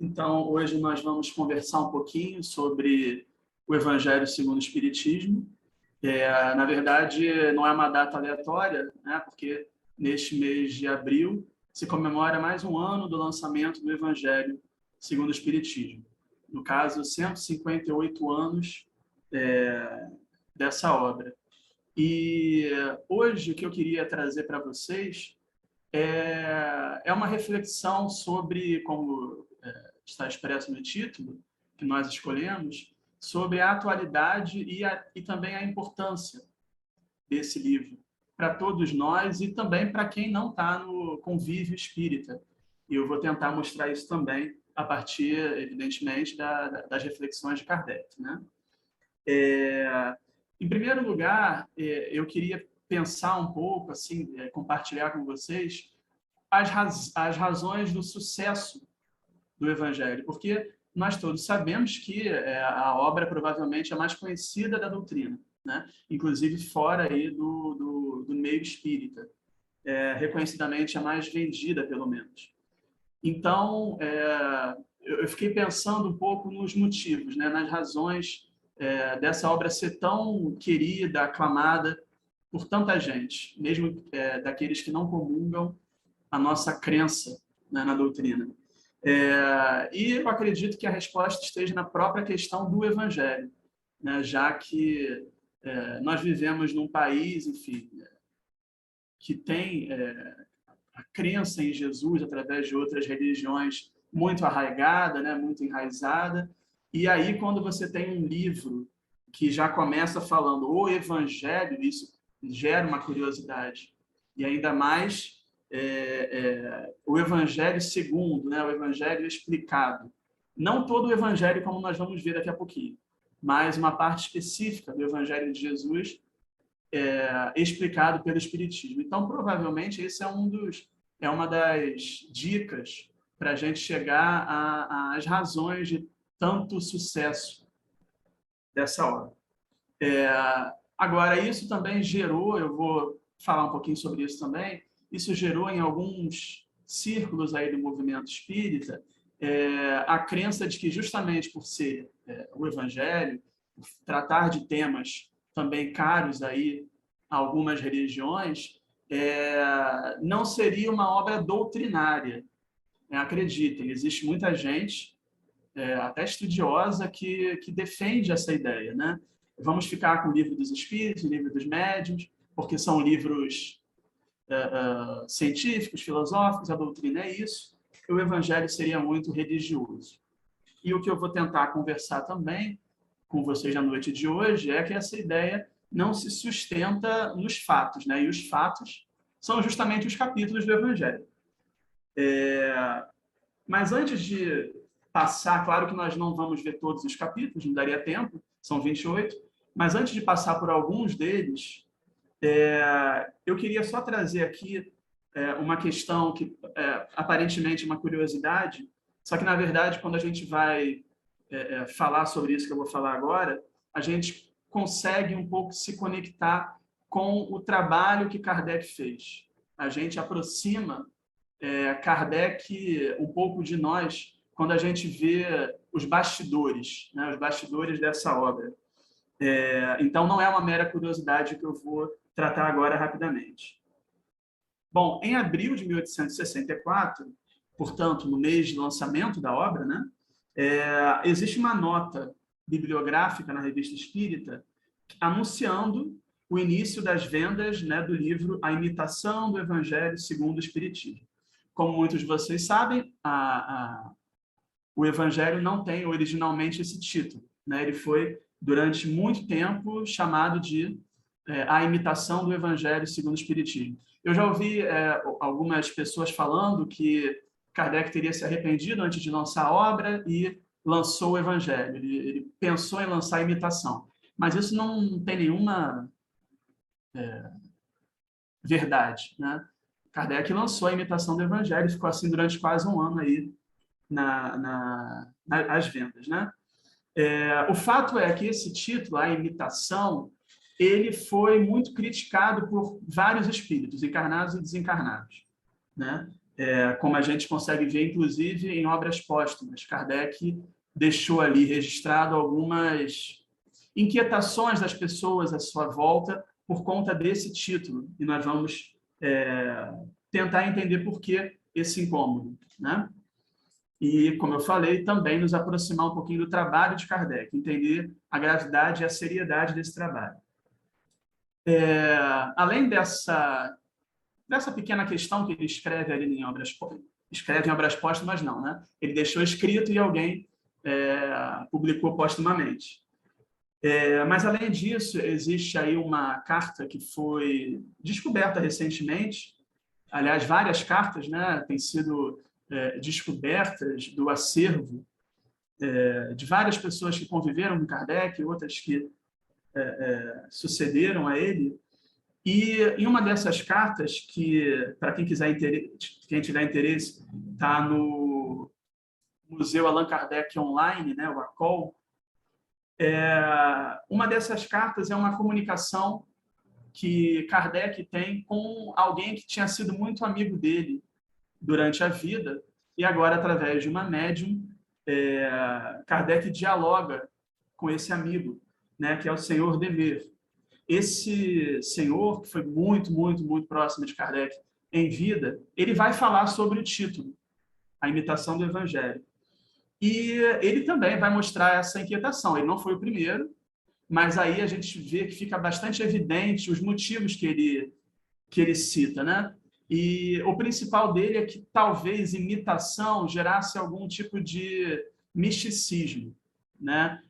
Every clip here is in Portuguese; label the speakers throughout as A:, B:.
A: Então, hoje nós vamos conversar um pouquinho sobre o Evangelho segundo o Espiritismo. Na verdade, não é uma data aleatória, né? Porque neste mês de abril se comemora mais um ano do lançamento do Evangelho segundo o Espiritismo. No caso, 158 anos dessa obra. E hoje o que eu queria trazer para vocês é uma reflexão sobre, como está expresso no título que nós escolhemos, sobre a atualidade e também a importância desse livro para todos nós e também para quem não está no convívio espírita. E eu vou tentar mostrar isso também a partir, evidentemente, das reflexões de Kardec, né? Em primeiro lugar, eu queria pensar um pouco, assim, compartilhar com vocês as razões do sucesso do Evangelho, porque nós todos sabemos que a obra provavelmente é a mais conhecida da doutrina, né? Inclusive fora aí do meio espírita, reconhecidamente a mais vendida, pelo menos. Então, eu fiquei pensando um pouco nos motivos, né? Nas razões dessa obra ser tão querida, aclamada por tanta gente, mesmo daqueles que não comungam a nossa crença, né, na doutrina. E eu acredito que a resposta esteja na própria questão do Evangelho, né, já que nós vivemos num país, enfim, que tem a crença em Jesus através de outras religiões muito arraigada, né, muito enraizada. E aí, quando você tem um livro que já começa falando o Evangelho, isso gera uma curiosidade. E ainda mais o Evangelho segundo, né, o Evangelho explicado. Não todo o Evangelho, como nós vamos ver daqui a pouquinho, mas uma parte específica do Evangelho de Jesus explicado pelo Espiritismo. Então, provavelmente, esse é uma das dicas para a gente chegar às razões de tanto sucesso dessa obra. Agora, isso também gerou, eu vou falar um pouquinho sobre isso também, isso gerou em alguns círculos aí do movimento espírita a crença de que justamente por ser o Evangelho, por tratar de temas também caros aí a algumas religiões, não seria uma obra doutrinária. Acreditem, existe muita gente, até estudiosa, que defende essa ideia, né? Vamos ficar com o Livro dos Espíritos, o Livro dos Médiuns, porque são livros científicos, filosóficos, a doutrina é isso, e o Evangelho seria muito religioso. E o que eu vou tentar conversar também com vocês na noite de hoje é que essa ideia não se sustenta nos fatos, né? E os fatos são justamente os capítulos do Evangelho. Mas antes de passar, claro que nós não vamos ver todos os capítulos, não daria tempo, são 28, mas antes de passar por alguns deles, eu queria só trazer aqui uma questão que aparentemente é uma curiosidade, só que, na verdade, quando a gente vai falar sobre isso que eu vou falar agora, a gente consegue um pouco se conectar com o trabalho que Kardec fez. A gente aproxima Kardec um pouco de nós quando a gente vê os bastidores, né, os bastidores dessa obra. Então, não é uma mera curiosidade que eu vou tratar agora rapidamente. Bom, em abril de 1864, portanto, no mês de lançamento da obra, né, existe uma nota bibliográfica na Revista Espírita anunciando o início das vendas, né, do livro A Imitação do Evangelho segundo o Espiritismo. Como muitos de vocês sabem, o Evangelho não tem originalmente esse título, né? Ele foi, durante muito tempo, chamado de A Imitação do Evangelho segundo o Espiritismo. Eu já ouvi algumas pessoas falando que Kardec teria se arrependido antes de lançar a obra e lançou o Evangelho. Ele pensou em lançar a imitação. Mas isso não tem nenhuma verdade, né? Kardec lançou a imitação do Evangelho e ficou assim durante quase um ano aí nas vendas, né? O fato é que esse título, A Imitação, ele foi muito criticado por vários espíritos, encarnados e desencarnados, né? como a gente consegue ver, inclusive, em obras póstumas. Kardec deixou ali registrado algumas inquietações das pessoas à sua volta por conta desse título, e nós vamos tentar entender por que esse incômodo, né? E, como eu falei, também nos aproximar um pouquinho do trabalho de Kardec, entender a gravidade e a seriedade desse trabalho. Além dessa pequena questão que ele escreve ali em obras póstumas, não, né? Ele deixou escrito e alguém publicou póstumamente. Mas, além disso, existe aí uma carta que foi descoberta recentemente. Aliás, várias cartas, né, têm sido descobertas do acervo de várias pessoas que conviveram com Kardec, outras que sucederam a ele. E em uma dessas cartas, que, para quem tiver interesse, está no Museu Allan Kardec Online, né, o ACOL. Uma dessas cartas é uma comunicação que Kardec tem com alguém que tinha sido muito amigo dele durante a vida, e agora, através de uma médium, Kardec dialoga com esse amigo, né, que é o senhor Demer. Esse senhor, que foi muito, muito, muito próximo de Kardec em vida, ele vai falar sobre o título, A Imitação do Evangelho. E ele também vai mostrar essa inquietação. Ele não foi o primeiro, mas aí a gente vê que fica bastante evidente os motivos que ele cita, né? E o principal dele é que talvez imitação gerasse algum tipo de misticismo, né?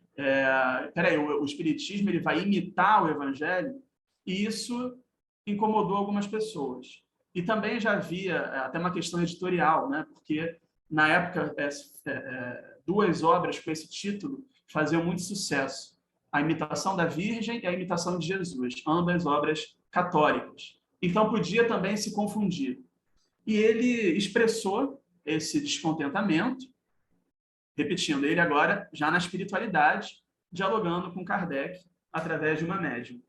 A: O espiritismo ele vai imitar o evangelho, e isso incomodou algumas pessoas. E também já havia até uma questão editorial, né? Porque na época duas obras com esse título faziam muito sucesso: A Imitação da Virgem e A Imitação de Jesus, ambas obras católicas. Então podia também se confundir. E ele expressou esse descontentamento, repetindo, ele agora já na espiritualidade, dialogando com Kardec através de uma médium.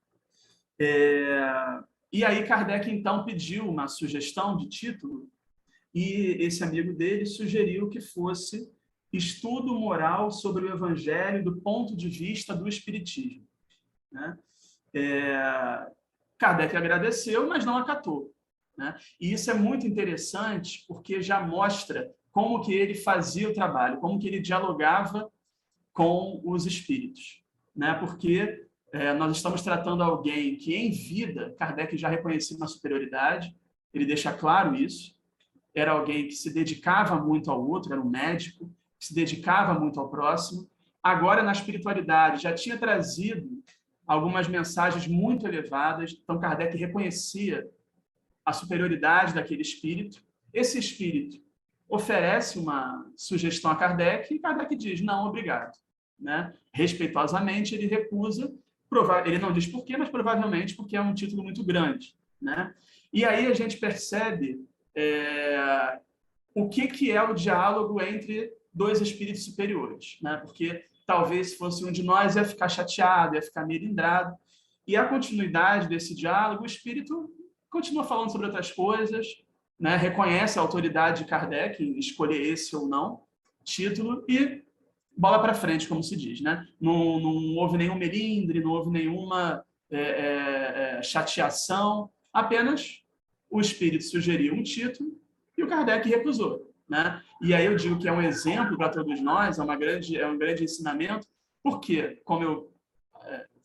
A: E aí Kardec então pediu uma sugestão de título, e esse amigo dele sugeriu que fosse Estudo Moral sobre o Evangelho do ponto de vista do Espiritismo, né? Kardec agradeceu, mas não acatou, né? E isso é muito interessante porque já mostra como que ele fazia o trabalho, como que ele dialogava com os espíritos, né? Porque nós estamos tratando alguém que em vida Kardec já reconhecia uma superioridade, ele deixa claro isso. Era alguém que se dedicava muito ao outro, era um médico, que se dedicava muito ao próximo. Agora, na espiritualidade, já tinha trazido algumas mensagens muito elevadas, então Kardec reconhecia a superioridade daquele espírito. Esse espírito oferece uma sugestão a Kardec e Kardec diz, não, obrigado, né? Respeitosamente, ele recusa, ele não diz por quê, mas provavelmente porque é um título muito grande, né? E aí a gente percebe o que é o diálogo entre dois espíritos superiores, né? Porque talvez se fosse um de nós ia ficar chateado, ia ficar melindrado. E a continuidade desse diálogo, o espírito continua falando sobre outras coisas, né? Reconhece a autoridade de Kardec em escolher esse ou não título e bola para frente, como se diz, né? Não houve nenhum melindre, não houve nenhuma chateação, apenas o espírito sugeriu um título e o Kardec recusou, né? E aí eu digo que é um exemplo para todos nós, é um grande ensinamento, porque, como eu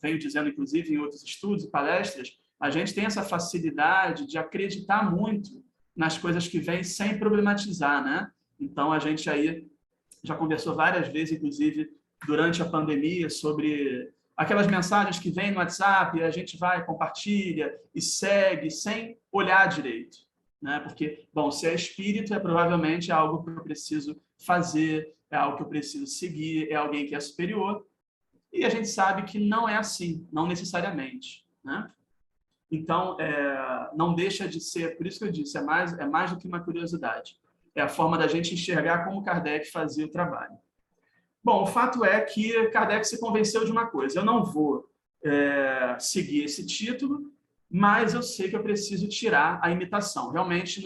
A: venho dizendo, inclusive, em outros estudos e palestras, a gente tem essa facilidade de acreditar muito nas coisas que vêm sem problematizar, né? Então, a gente aí já conversou várias vezes, inclusive, durante a pandemia, sobre aquelas mensagens que vêm no WhatsApp e a gente vai, compartilha e segue sem olhar direito, né? Porque, bom, se é espírito, provavelmente algo que eu preciso fazer, é algo que eu preciso seguir, é alguém que é superior. E a gente sabe que não é assim, não necessariamente, né? Então, não deixa de ser, por isso que eu disse, é mais do que uma curiosidade. É a forma da gente enxergar como Kardec fazia o trabalho. Bom, o fato é que Kardec se convenceu de uma coisa: eu não vou seguir esse título, mas eu sei que eu preciso tirar a imitação. Realmente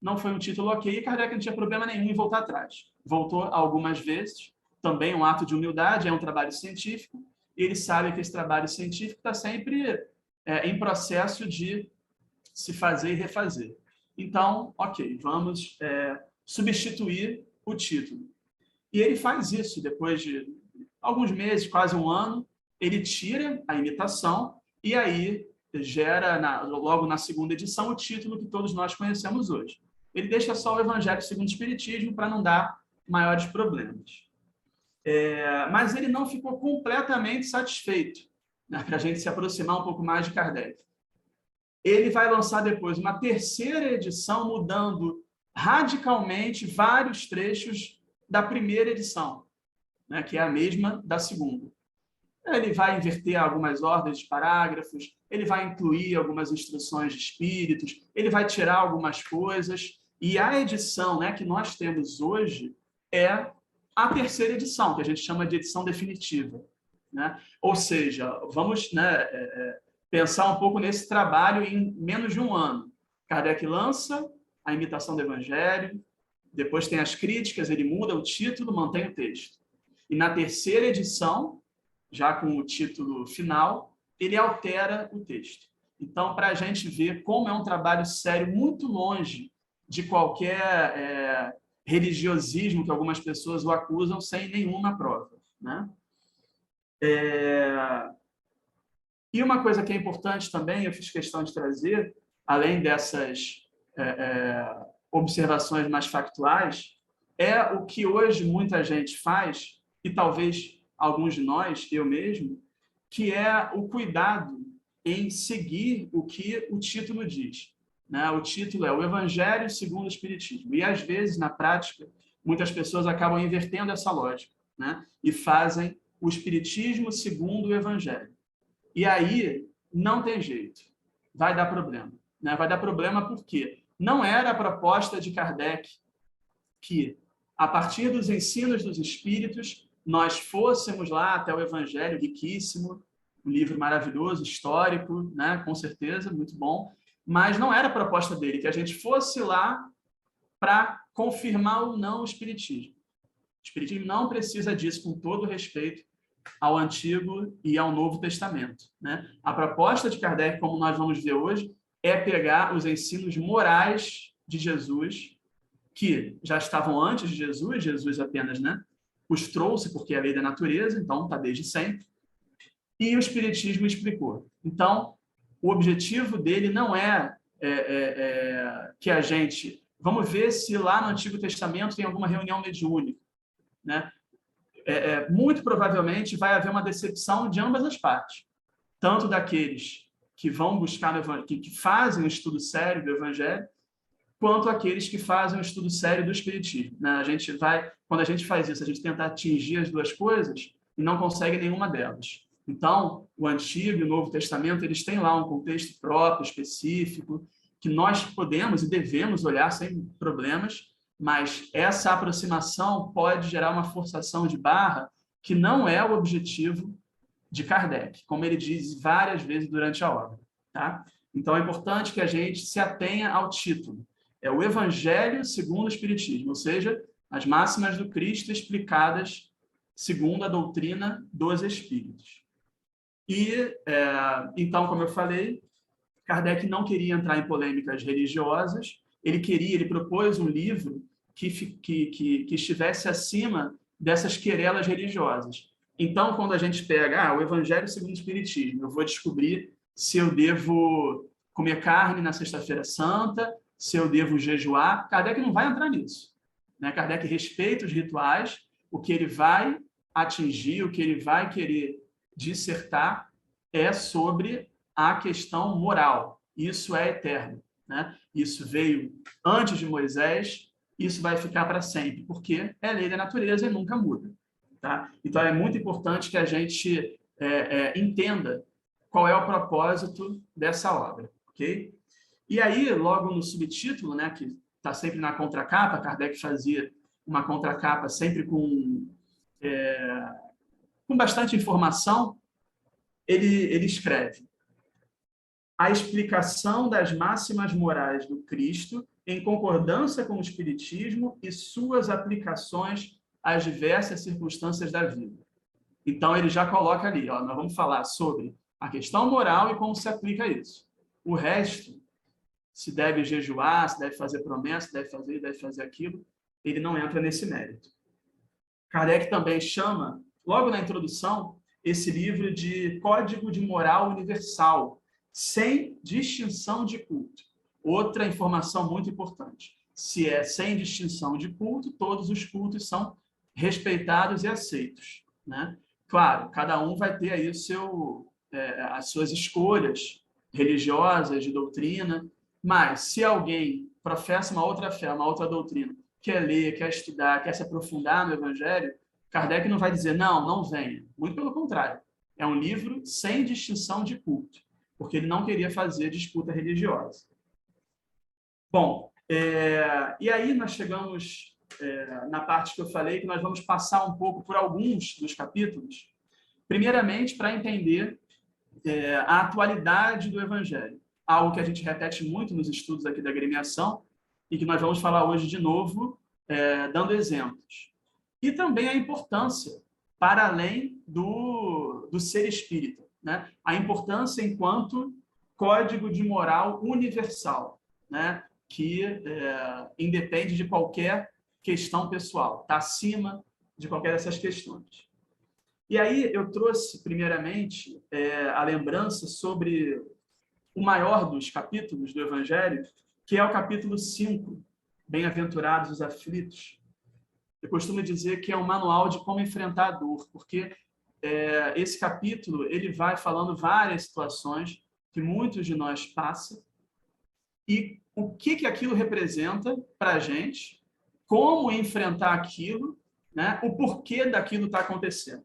A: não foi um título ok, e Kardec não tinha problema nenhum em voltar atrás. Voltou algumas vezes, também um ato de humildade, é um trabalho científico, e ele sabe que esse trabalho científico está sempre em processo de se fazer e refazer. Então, ok, vamos substituir o título. E ele faz isso depois de alguns meses, quase um ano, ele tira a imitação e aí gera, logo na segunda edição, o título que todos nós conhecemos hoje. Ele deixa só o Evangelho segundo o Espiritismo para não dar maiores problemas. Mas ele não ficou completamente satisfeito, né, para a gente se aproximar um pouco mais de Kardec. Ele vai lançar depois uma terceira edição, mudando radicalmente vários trechos da primeira edição, né, que é a mesma da segunda. Ele vai inverter algumas ordens de parágrafos, ele vai incluir algumas instruções de espíritos, ele vai tirar algumas coisas, e a edição, né, que nós temos hoje é a terceira edição, que a gente chama de edição definitiva, né? Ou seja, vamos, né, pensar um pouco nesse trabalho em menos de um ano. Kardec lança a imitação do Evangelho, depois tem as críticas, ele muda o título, mantém o texto. E na terceira edição, já com o título final, ele altera o texto. Então, para a gente ver como é um trabalho sério, muito longe de qualquer religiosismo que algumas pessoas o acusam sem nenhuma prova, né? E uma coisa que é importante também, eu fiz questão de trazer, além dessas observações mais factuais, é o que hoje muita gente faz, e talvez alguns de nós, eu mesmo, que é o cuidado em seguir o que o título diz, né? O título é o Evangelho segundo o Espiritismo. E, às vezes, na prática, muitas pessoas acabam invertendo essa lógica, né? E fazem o Espiritismo segundo o Evangelho. E aí não tem jeito, vai dar problema, né? Vai dar problema porque não era a proposta de Kardec que, a partir dos ensinos dos espíritos, nós fôssemos lá até o Evangelho riquíssimo, um livro maravilhoso, histórico, né? Com certeza, muito bom, mas não era a proposta dele que a gente fosse lá para confirmar ou não o Espiritismo. O Espiritismo não precisa disso, com todo respeito ao Antigo e ao Novo Testamento, né? A proposta de Kardec, como nós vamos ver hoje, é pegar os ensinos morais de Jesus, que já estavam antes de Jesus, Jesus apenas, né, os trouxe porque é a lei da natureza, então está desde sempre, e o Espiritismo explicou. Então, o objetivo dele não que a gente... Vamos ver se lá no Antigo Testamento tem alguma reunião mediúnica, né? Muito provavelmente vai haver uma decepção de ambas as partes, tanto daqueles que vão buscar, que fazem um estudo sério do Evangelho, quanto aqueles que fazem um estudo sério do Espiritismo, né? Quando a gente faz isso, a gente tenta atingir as duas coisas e não consegue nenhuma delas. Então, o Antigo e o Novo Testamento, eles têm lá um contexto próprio, específico, que nós podemos e devemos olhar sem problemas, mas essa aproximação pode gerar uma forçação de barra que não é o objetivo de Kardec, como ele diz várias vezes durante a obra, tá? Então, é importante que a gente se atenha ao título. É o Evangelho segundo o Espiritismo, ou seja, as máximas do Cristo explicadas segundo a doutrina dos Espíritos. E, então, como eu falei, Kardec não queria entrar em polêmicas religiosas, ele propôs um livro que estivesse acima dessas querelas religiosas. Então, quando a gente pega o Evangelho segundo o Espiritismo, eu vou descobrir se eu devo comer carne na Sexta-feira Santa, se eu devo jejuar. Kardec não vai entrar nisso, né? Kardec respeita os rituais, o que ele vai atingir, o que ele vai querer dissertar é sobre a questão moral. Isso é eterno, né? Isso veio antes de Moisés, isso vai ficar para sempre, porque é lei da natureza e nunca muda, tá? Então, é muito importante que a gente entenda qual é o propósito dessa obra, ok? E aí, logo no subtítulo, né, que está sempre na contracapa, Kardec fazia uma contracapa sempre com bastante informação, ele escreve: a explicação das máximas morais do Cristo em concordância com o Espiritismo e suas aplicações às diversas circunstâncias da vida. Então, ele já coloca ali, ó, nós vamos falar sobre a questão moral e como se aplica isso. O resto, se deve jejuar, se deve fazer promessa, se deve fazer aquilo, ele não entra nesse mérito. Kardec também chama, logo na introdução, esse livro de Código de Moral Universal, sem distinção de culto. Outra informação muito importante. Se é sem distinção de culto, todos os cultos são respeitados e aceitos, né? Claro, cada um vai ter aí as suas escolhas religiosas, de doutrina, mas se alguém professa uma outra fé, uma outra doutrina, quer ler, quer estudar, quer se aprofundar no Evangelho, Kardec não vai dizer, não venha. Muito pelo contrário. É um livro sem distinção de culto, porque ele não queria fazer disputa religiosa. Bom, e aí nós chegamos na parte que eu falei, que nós vamos passar um pouco por alguns dos capítulos, primeiramente para entender a atualidade do Evangelho, algo que a gente repete muito nos estudos aqui da agremiação e que nós vamos falar hoje de novo, dando exemplos. E também a importância, para além do ser espírita, né? A importância enquanto código de moral universal, né? Que independe de qualquer questão pessoal, está acima de qualquer dessas questões. E aí eu trouxe, primeiramente, a lembrança sobre o maior dos capítulos do Evangelho, que é o capítulo 5, Bem-aventurados os aflitos. Eu costumo dizer que é um manual de como enfrentar a dor, porque esse capítulo ele vai falando várias situações que muitos de nós passam e o que aquilo representa para a gente, como enfrentar aquilo, né? O porquê daquilo está acontecendo.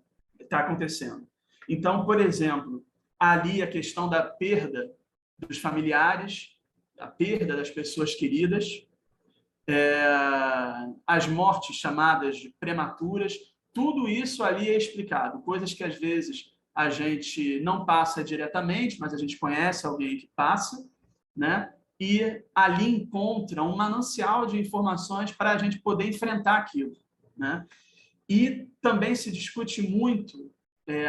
A: Então, por exemplo, ali a questão da perda dos familiares, a perda das pessoas queridas, as mortes chamadas de prematuras, tudo isso ali é explicado, coisas que às vezes a gente não passa diretamente, mas a gente conhece alguém que passa, né? E ali encontra um manancial de informações para a gente poder enfrentar aquilo, né? E também se discute muito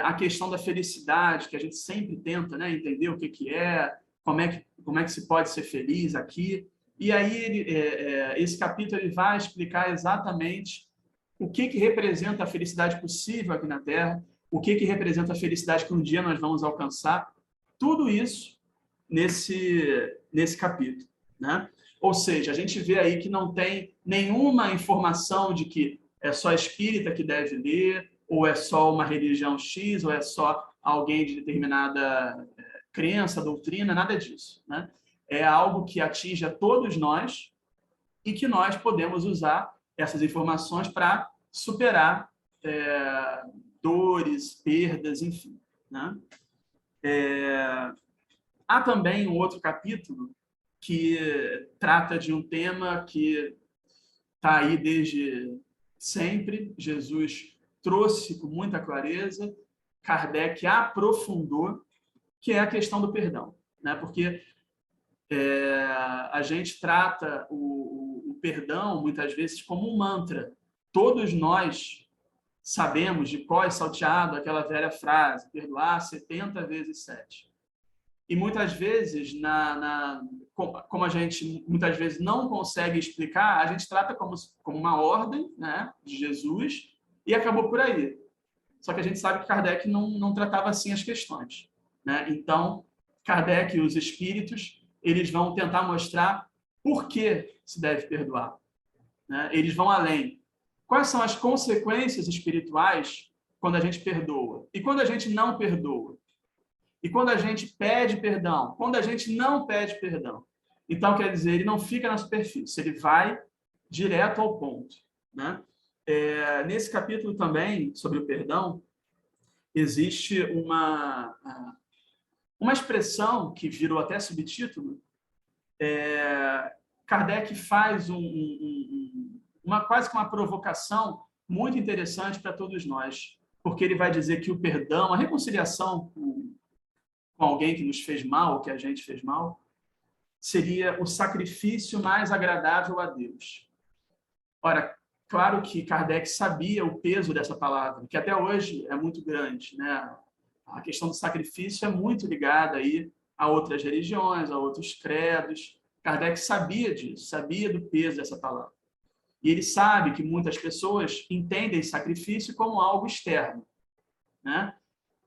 A: a questão da felicidade, que a gente sempre tenta, né, entender o que é, como é que se pode ser feliz aqui. E aí esse capítulo ele vai explicar exatamente o que representa a felicidade possível aqui na Terra, o que representa a felicidade que um dia nós vamos alcançar. Tudo isso nesse capítulo, né? Ou seja, a gente vê aí que não tem nenhuma informação de que é só espírita que deve ler, ou é só uma religião X, ou é só alguém de determinada crença, doutrina, nada disso, né? É algo que atinge a todos nós e que nós podemos usar essas informações para superar dores, perdas, enfim, né? Há também um outro capítulo que trata de um tema que está aí desde sempre. Jesus trouxe com muita clareza, Kardec aprofundou, que é a questão do perdão, né? Porque a gente trata o perdão, muitas vezes, como um mantra. Todos nós sabemos de cor e salteado aquela velha frase, perdoar 70 vezes 7. E muitas vezes, como a gente muitas vezes não consegue explicar, a gente trata como uma ordem, né, de Jesus e acabou por aí. Só que a gente sabe que Kardec não tratava assim as questões, né? Então, Kardec e os espíritos, eles vão tentar mostrar por que se deve perdoar, né? Eles vão além. Quais são as consequências espirituais quando a gente perdoa? E quando a gente não perdoa? E quando a gente pede perdão? Quando a gente não pede perdão? Então, quer dizer, ele não fica na superfície, ele vai direto ao ponto, né? Nesse capítulo também, sobre o perdão, existe uma expressão que virou até subtítulo. Kardec faz quase que uma provocação muito interessante para todos nós, porque ele vai dizer que o perdão, a reconciliação com com alguém que nos fez mal, que a gente fez mal, seria o sacrifício mais agradável a Deus. Ora, claro que Kardec sabia o peso dessa palavra, que até hoje é muito grande, né? A questão do sacrifício é muito ligada aí a outras religiões, a outros credos. Kardec sabia disso, sabia do peso dessa palavra. E ele sabe que muitas pessoas entendem sacrifício como algo externo, né?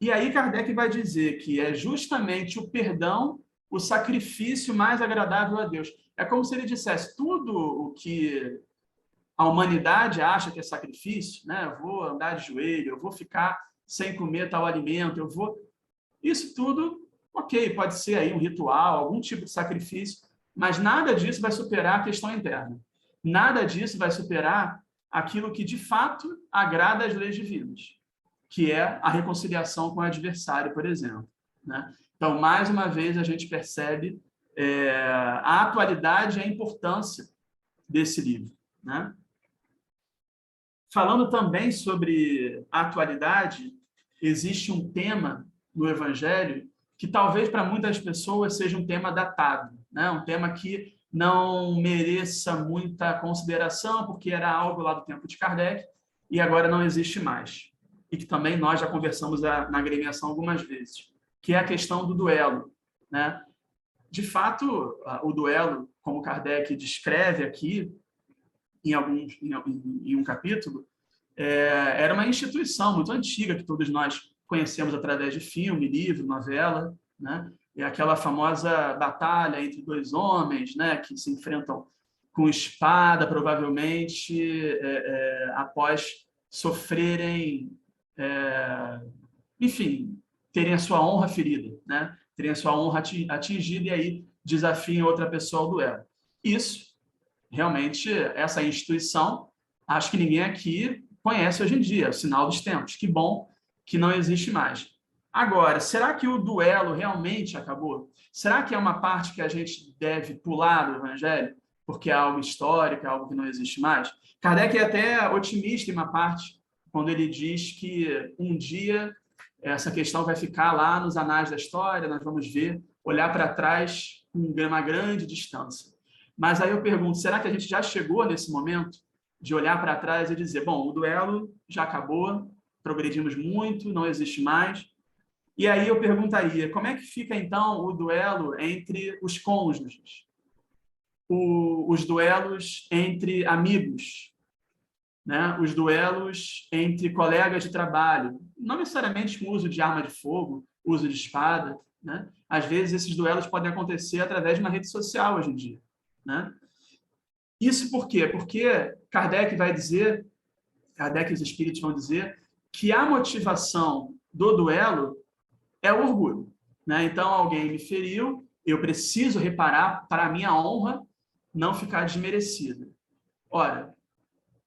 A: E aí Kardec vai dizer que é justamente o perdão o sacrifício mais agradável a Deus. É como se ele dissesse, tudo o que a humanidade acha que é sacrifício, né? Eu vou andar de joelho, eu vou ficar sem comer tal alimento, eu vou... Isso tudo, ok, pode ser aí um ritual, algum tipo de sacrifício, mas nada disso vai superar a questão interna. Nada disso vai superar aquilo que, de fato, agrada às leis divinas, que é a reconciliação com o adversário, por exemplo, né? Então, mais uma vez, a gente percebe a atualidade e a importância desse livro, né? Falando também sobre a atualidade, existe um tema no Evangelho que talvez para muitas pessoas seja um tema datado, né? Um tema que não mereça muita consideração, porque era algo lá do tempo de Kardec e agora não existe mais. E que também nós já conversamos na agremiação algumas vezes, que é a questão do duelo, né? De fato, o duelo, como Kardec descreve aqui, em um capítulo, era uma instituição muito antiga que todos nós conhecemos através de filme, livro, novela, né? É aquela famosa batalha entre dois homens, né, que se enfrentam com espada, provavelmente, após sofrerem, enfim, terem a sua honra ferida, né? Terem a sua honra atingida e aí desafiam outra pessoa ao duelo. Isso, realmente, essa instituição, acho que ninguém aqui conhece hoje em dia, é o sinal dos tempos. Que bom que não existe mais. Agora, será que o duelo realmente acabou? Será que é uma parte que a gente deve pular do Evangelho, porque é algo histórico, é algo que não existe mais? Kardec é até otimista em uma parte, quando ele diz que um dia essa questão vai ficar lá nos anais da história, nós vamos ver, olhar para trás com uma grande distância. Mas aí eu pergunto, será que a gente já chegou nesse momento de olhar para trás e dizer, bom, o duelo já acabou, progredimos muito, não existe mais. E aí eu perguntaria, como é que fica então o duelo entre os cônjuges? Os duelos entre amigos, né? Os duelos entre colegas de trabalho, não necessariamente com uso de arma de fogo, uso de espada, né? Às vezes esses duelos podem acontecer através de uma rede social hoje em dia, né? Isso por quê? Porque Kardec vai dizer, Kardec e os espíritos vão dizer, que a motivação do duelo é o orgulho, né? Então, alguém me feriu, eu preciso reparar para a minha honra não ficar desmerecida. Ora,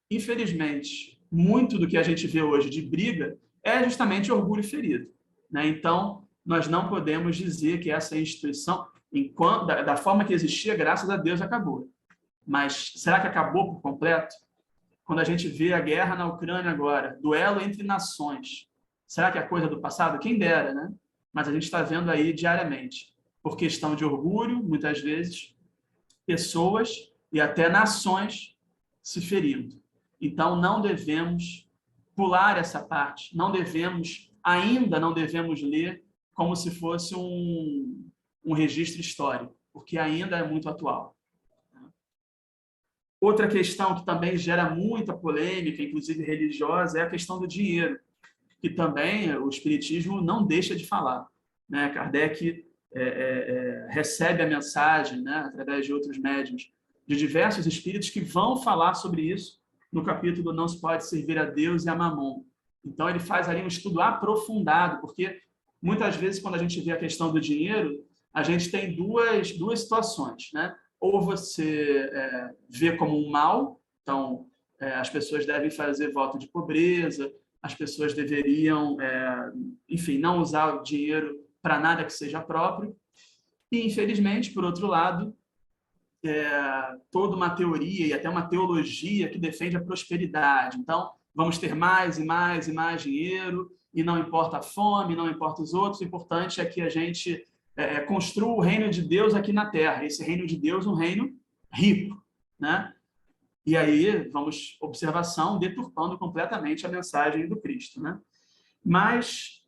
A: infelizmente, muito do que a gente vê hoje de briga é justamente orgulho ferido, né? Então, nós não podemos dizer que essa instituição, da forma que existia, graças a Deus, acabou. Mas será que acabou por completo? Quando a gente vê a guerra na Ucrânia agora, duelo entre nações, será que é coisa do passado? Quem dera, né? Mas a gente está vendo aí diariamente, por questão de orgulho, muitas vezes, pessoas e até nações se ferindo. Então, não devemos pular essa parte, ainda não devemos ler como se fosse um registro histórico, porque ainda é muito atual. Outra questão que também gera muita polêmica, inclusive religiosa, é a questão do dinheiro, que também o Espiritismo não deixa de falar, né? Kardec recebe a mensagem, né, através de outros médiuns, de diversos espíritos que vão falar sobre isso no capítulo Não se pode servir a Deus e a Mamon. Então, ele faz ali um estudo aprofundado, porque muitas vezes, quando a gente vê a questão do dinheiro, a gente tem duas situações, né? Ou você vê como um mal, então as pessoas devem fazer voto de pobreza, as pessoas deveriam, enfim, não usar o dinheiro para nada que seja próprio. E, infelizmente, por outro lado, toda uma teoria e até uma teologia que defende a prosperidade. Então, vamos ter mais e mais e mais dinheiro, e não importa a fome, não importa os outros, o importante é que a gente construa o reino de Deus aqui na Terra. Esse reino de Deus é um reino rico, né? E aí, vamos, observação, deturpando completamente a mensagem do Cristo, né? Mas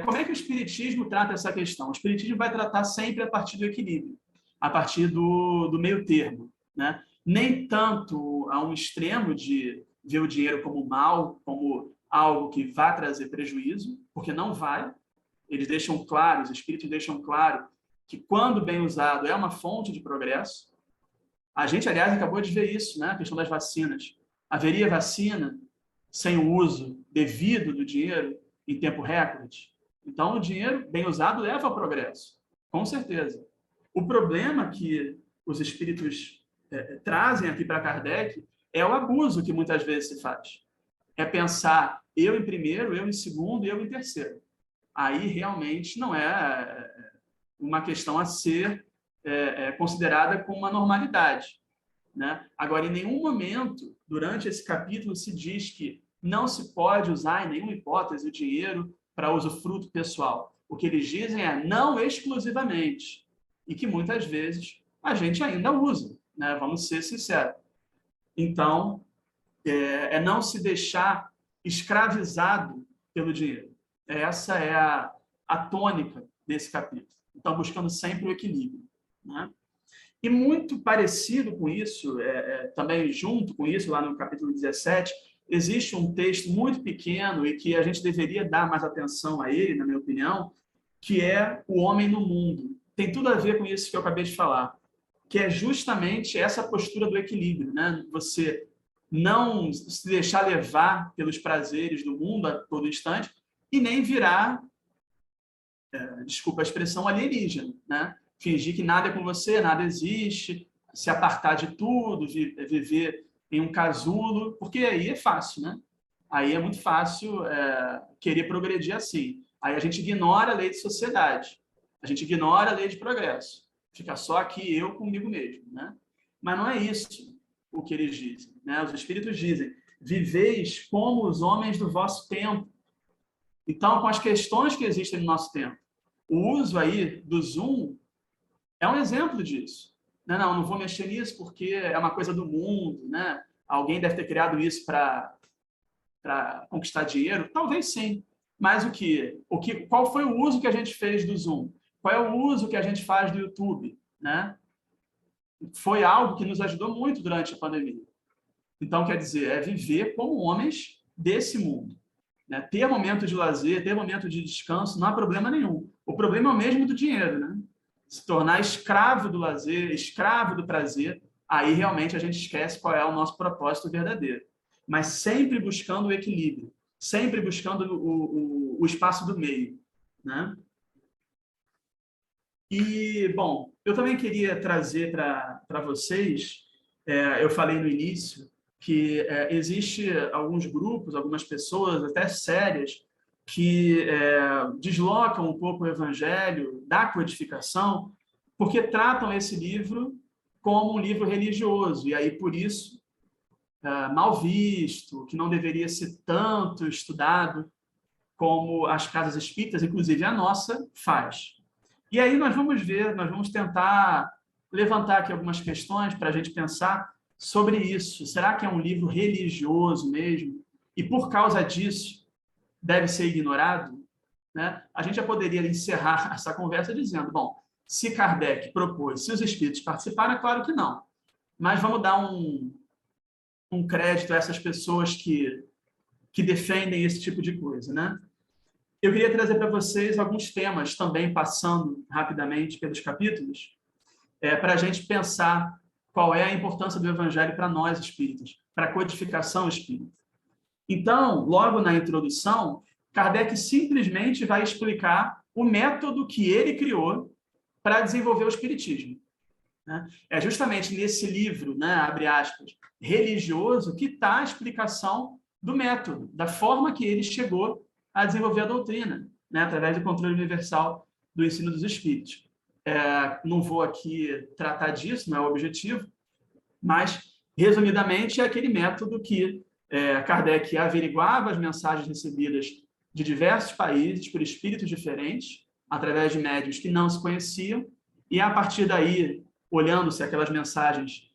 A: como é que o Espiritismo trata essa questão? O Espiritismo vai tratar sempre a partir do equilíbrio, a partir do meio termo, né? Nem tanto a um extremo de ver o dinheiro como mal, como algo que vai trazer prejuízo, porque não vai. Eles deixam claro, os espíritos deixam claro que quando bem usado é uma fonte de progresso. A gente, aliás, acabou de ver isso, né? A questão das vacinas. Haveria vacina sem o uso devido do dinheiro em tempo recorde? Então, o dinheiro bem usado leva ao progresso, com certeza. O problema que os espíritos trazem aqui para Kardec é o abuso que muitas vezes se faz. É pensar eu em primeiro, eu em segundo e eu em terceiro. Aí realmente não é uma questão a ser considerada como uma normalidade, né? Agora, em nenhum momento, durante esse capítulo, se diz que não se pode usar, em nenhuma hipótese, o dinheiro para usufruto pessoal. O que eles dizem é não exclusivamente, e que muitas vezes a gente ainda usa, né? Vamos ser sinceros. Então, não se deixar escravizado pelo dinheiro. Essa é a tônica desse capítulo. Então, buscando sempre o equilíbrio, né? E muito parecido com isso, também junto com isso, lá no capítulo 17, existe um texto muito pequeno e que a gente deveria dar mais atenção a ele, na minha opinião, que é O Homem no Mundo. Tem tudo a ver com isso que eu acabei de falar, que é justamente essa postura do equilíbrio, né? Você não se deixar levar pelos prazeres do mundo a todo instante e nem virar, desculpa a expressão, alienígena, né? Fingir que nada é com você, nada existe, se apartar de tudo, viver em um casulo, porque aí é fácil, né? Aí é muito fácil querer progredir assim. Aí a gente ignora a lei de sociedade, a gente ignora a lei de progresso. Fica só aqui eu comigo mesmo, né? Mas não é isso o que eles dizem, né? Os espíritos dizem: viveis como os homens do vosso tempo. Então, com as questões que existem no nosso tempo, o uso aí do Zoom é um exemplo disso. Não vou mexer nisso porque é uma coisa do mundo, né? Alguém deve ter criado isso para conquistar dinheiro? Talvez sim. Mas qual foi o uso que a gente fez do Zoom? Qual é o uso que a gente faz do YouTube, né? Foi algo que nos ajudou muito durante a pandemia. Então, quer dizer, é viver como homens desse mundo, né? Ter momento de lazer, ter momento de descanso, não há problema nenhum. O problema é o mesmo do dinheiro, né? Se tornar escravo do lazer, escravo do prazer, aí realmente a gente esquece qual é o nosso propósito verdadeiro. Mas sempre buscando o equilíbrio, sempre buscando o espaço do meio, né? E, bom, eu também queria trazer para vocês, eu falei no início, que existe alguns grupos, algumas pessoas até sérias, que deslocam um pouco o evangelho da codificação, porque tratam esse livro como um livro religioso, e aí por isso mal visto, que não deveria ser tanto estudado como as casas espíritas, inclusive a nossa, faz. E aí nós vamos ver, nós vamos tentar levantar aqui algumas questões para a gente pensar sobre isso. Será que é um livro religioso mesmo? E por causa disso deve ser ignorado? Né? A gente já poderia encerrar essa conversa dizendo, bom, se Kardec propôs, se os espíritos participaram, é claro que não. Mas vamos dar um crédito a essas pessoas que defendem esse tipo de coisa, né? Eu queria trazer para vocês alguns temas também, passando rapidamente pelos capítulos, para a gente pensar qual é a importância do Evangelho para nós espíritas, para a codificação espírita. Então, logo na introdução, Kardec simplesmente vai explicar o método que ele criou para desenvolver o espiritismo. Né? É justamente nesse livro, né, abre aspas, religioso, que está a explicação do método, da forma que ele chegou a desenvolver a doutrina, né, através do controle universal do ensino dos espíritos. Não vou aqui tratar disso, não é o objetivo, mas, resumidamente, é aquele método que Kardec averiguava as mensagens recebidas de diversos países por espíritos diferentes, através de médiuns que não se conheciam, e a partir daí, olhando se aquelas mensagens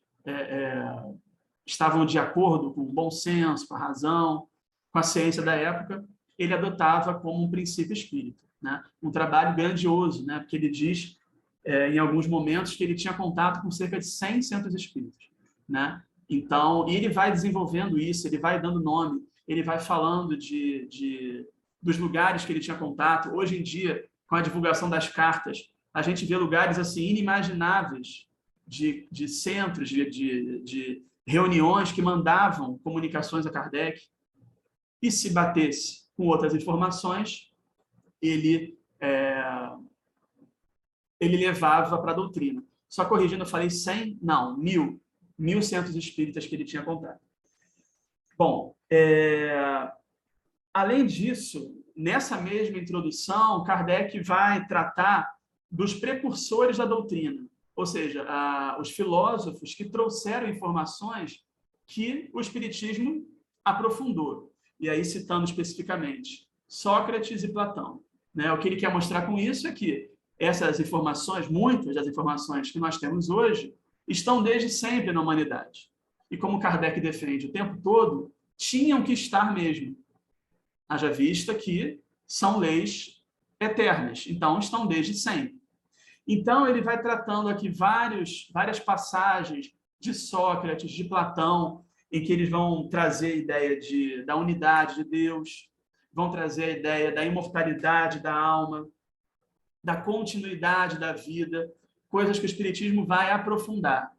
A: estavam de acordo com o bom senso, com a razão, com a ciência da época, ele adotava como um princípio espírita, né? Um trabalho grandioso, né? Porque ele diz, em alguns momentos, que ele tinha contato com cerca de 100 centros espíritas, né? Então, ele vai desenvolvendo isso, ele vai dando nome, ele vai falando dos lugares que ele tinha contato. Hoje em dia, com a divulgação das cartas, a gente vê lugares assim inimagináveis de centros, de reuniões que mandavam comunicações a Kardec, e se batesse com outras informações, ele levava para a doutrina. Só corrigindo, eu falei 100? Não, 1.000 centros espíritas que ele tinha contato. Bom, além disso, nessa mesma introdução, Kardec vai tratar dos precursores da doutrina, ou seja, os filósofos que trouxeram informações que o Espiritismo aprofundou. E aí, citando especificamente Sócrates e Platão. O que ele quer mostrar com isso é que essas informações, muitas das informações que nós temos hoje, estão desde sempre na humanidade. E como Kardec defende o tempo todo, tinham que estar mesmo. Haja vista que são leis eternas, então estão desde sempre. Então, ele vai tratando aqui várias passagens de Sócrates, de Platão, em que eles vão trazer a ideia da unidade de Deus, vão trazer a ideia da imortalidade da alma, da continuidade da vida, coisas que o Espiritismo vai aprofundar.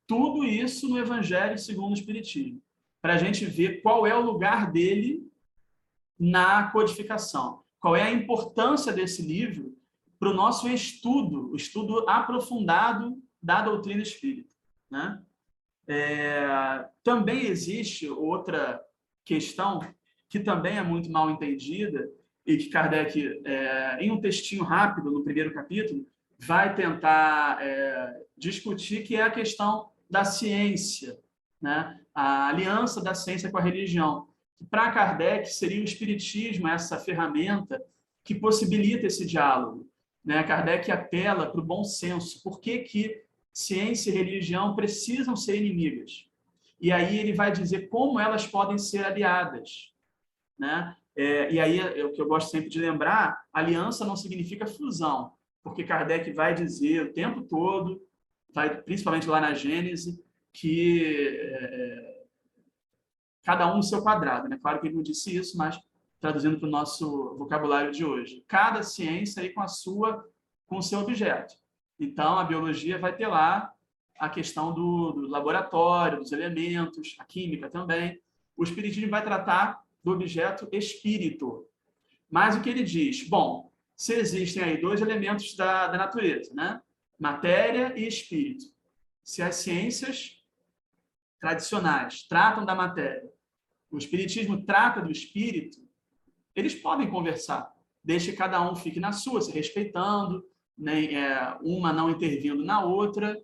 A: Tudo isso no Evangelho segundo o Espiritismo, para a gente ver qual é o lugar dele na codificação, qual é a importância desse livro para o nosso estudo, o estudo aprofundado da doutrina espírita, né? Também existe outra questão que também é muito mal entendida e que Kardec, em um textinho rápido, no primeiro capítulo, vai tentar discutir, que é a questão da ciência, né? A aliança da ciência com a religião. Para Kardec, seria o Espiritismo essa ferramenta que possibilita esse diálogo, né? Kardec apela para o bom senso. Por que ciência e religião precisam ser inimigas? E aí ele vai dizer como elas podem ser aliadas, né? E aí o que eu gosto sempre de lembrar, aliança não significa fusão, porque Kardec vai dizer o tempo todo, principalmente lá na Gênese, que cada um no seu quadrado, né? Claro que ele não disse isso, mas traduzindo para o nosso vocabulário de hoje. Cada ciência aí com o seu objeto. Então, a biologia vai ter lá a questão do laboratório, dos elementos, a química também. O Espiritismo vai tratar do objeto espírito. Mas o que ele diz? Bom, se existem aí dois elementos da natureza, né? Matéria e espírito. Se as ciências tradicionais tratam da matéria, o Espiritismo trata do espírito, eles podem conversar, desde que cada um fique na sua, se respeitando, né? Uma não intervindo na outra.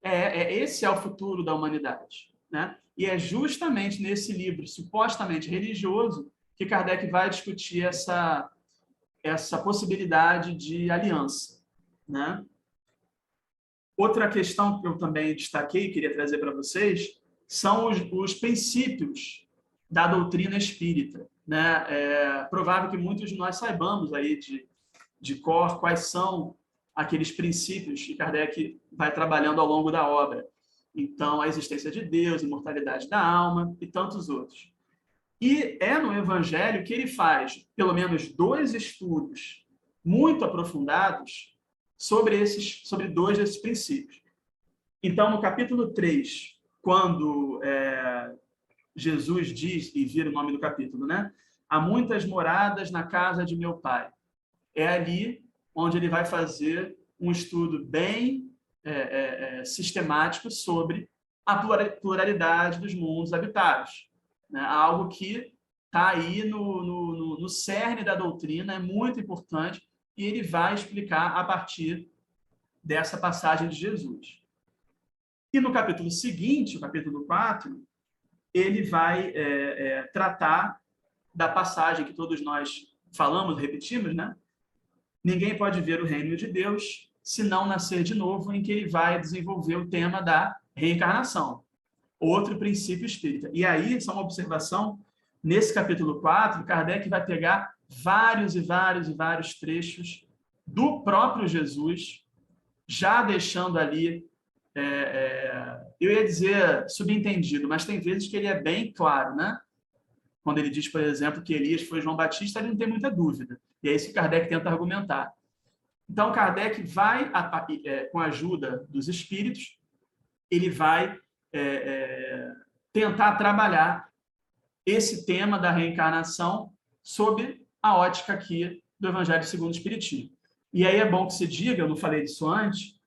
A: Esse é o futuro da humanidade, né? E é justamente nesse livro supostamente religioso que Kardec vai discutir essa possibilidade de aliança, né? Outra questão que eu também destaquei, queria trazer para vocês, são os princípios da doutrina espírita, né? É provável que muitos de nós saibamos aí de cor quais são aqueles princípios que Kardec vai trabalhando ao longo da obra. Então, a existência de Deus, a imortalidade da alma e tantos outros. E é no Evangelho que ele faz pelo menos 2 estudos muito aprofundados sobre dois desses princípios. Então, no capítulo 3, quando Jesus diz, e vira o nome do capítulo, né? Há muitas moradas na casa de meu Pai. É ali onde ele vai fazer um estudo bem sistemático sobre a pluralidade dos mundos habitados, né? Algo que está aí no cerne da doutrina, é muito importante, e ele vai explicar a partir dessa passagem de Jesus. E no capítulo seguinte, o capítulo 4, ele vai tratar da passagem que todos nós falamos, repetimos, né? Ninguém pode ver o reino de Deus se não nascer de novo, em que ele vai desenvolver o tema da reencarnação, outro princípio espírita. E aí, só uma observação, nesse capítulo 4, Kardec vai pegar vários e vários e vários trechos do próprio Jesus, já deixando ali, eu ia dizer subentendido, mas tem vezes que ele é bem claro, né? Quando ele diz, por exemplo, que Elias foi João Batista, ele não tem muita dúvida. E é isso que Kardec tenta argumentar. Então, Kardec vai, com a ajuda dos espíritos, ele vai tentar trabalhar esse tema da reencarnação sob a ótica aqui do Evangelho segundo o Espiritismo. E aí é bom que se diga, eu não falei disso antes,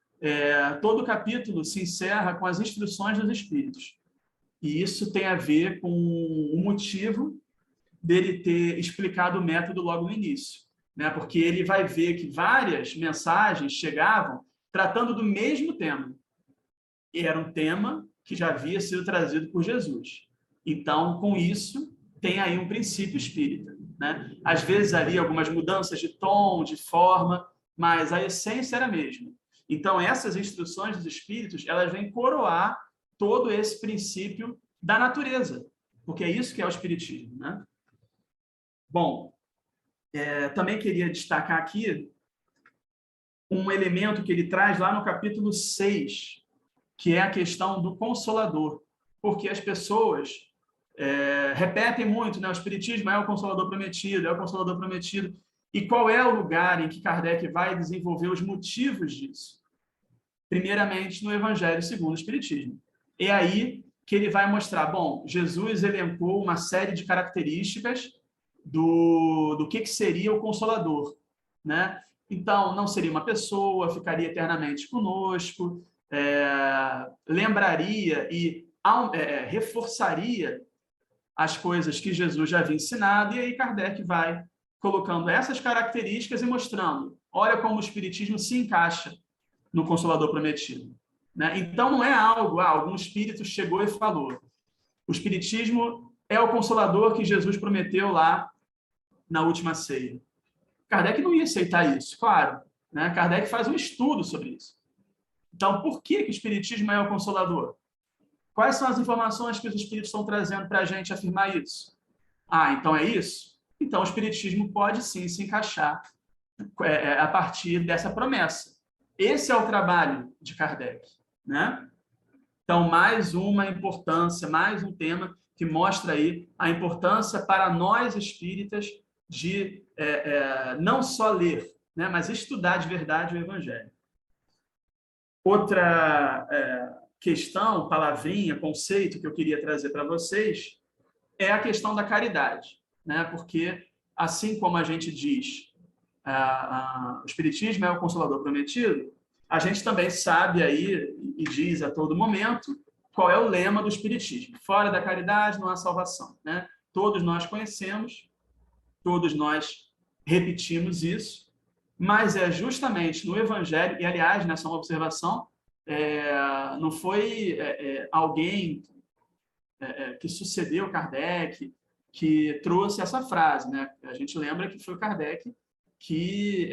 A: todo o capítulo se encerra com as instruções dos espíritos. E isso tem a ver com o motivo dele ter explicado o método logo no início, né? Porque ele vai ver que várias mensagens chegavam tratando do mesmo tema. E era um tema que já havia sido trazido por Jesus. Então, com isso, tem aí um princípio espírita, né? Às vezes ali algumas mudanças de tom, de forma, mas a essência era a mesma. Então, essas instruções dos espíritos, elas vêm coroar todo esse princípio da natureza, porque é isso que é o espiritismo, né? Bom, também queria destacar aqui um elemento que ele traz lá no capítulo 6, que é a questão do Consolador, porque as pessoas repetem muito, né? O Espiritismo é o Consolador prometido, é o Consolador prometido. E qual é o lugar em que Kardec vai desenvolver os motivos disso? Primeiramente, no Evangelho segundo o Espiritismo. É aí que ele vai mostrar, bom, Jesus elencou uma série de características do que seria o Consolador, né? Então, não seria uma pessoa, ficaria eternamente conosco, lembraria e reforçaria as coisas que Jesus já havia ensinado, e aí Kardec vai colocando essas características e mostrando, olha como o Espiritismo se encaixa no Consolador prometido, né? Então, não é algo, algum espírito chegou e falou. O Espiritismo é o Consolador que Jesus prometeu lá na última ceia. Kardec não ia aceitar isso, claro, né? Kardec faz um estudo sobre isso. Então, por que o Espiritismo é o Consolador? Quais são as informações que os Espíritos estão trazendo para a gente afirmar isso? Então é isso? Então, o Espiritismo pode sim se encaixar a partir dessa promessa. Esse é o trabalho de Kardec, né? Então, mais uma importância, mais um tema que mostra aí a importância para nós espíritas de não só ler, né, mas estudar de verdade o Evangelho. Outra questão, palavrinha, conceito que eu queria trazer para vocês é a questão da caridade, né? Porque, assim como a gente diz, o Espiritismo é o Consolador prometido, a gente também sabe aí e diz a todo momento qual é o lema do Espiritismo. Fora da caridade não há salvação, né? Todos nós conhecemos, todos nós repetimos isso, mas é justamente no Evangelho, e aliás, nessa é uma observação, não foi alguém que sucedeu Kardec que trouxe essa frase, né? A gente lembra que foi o Kardec que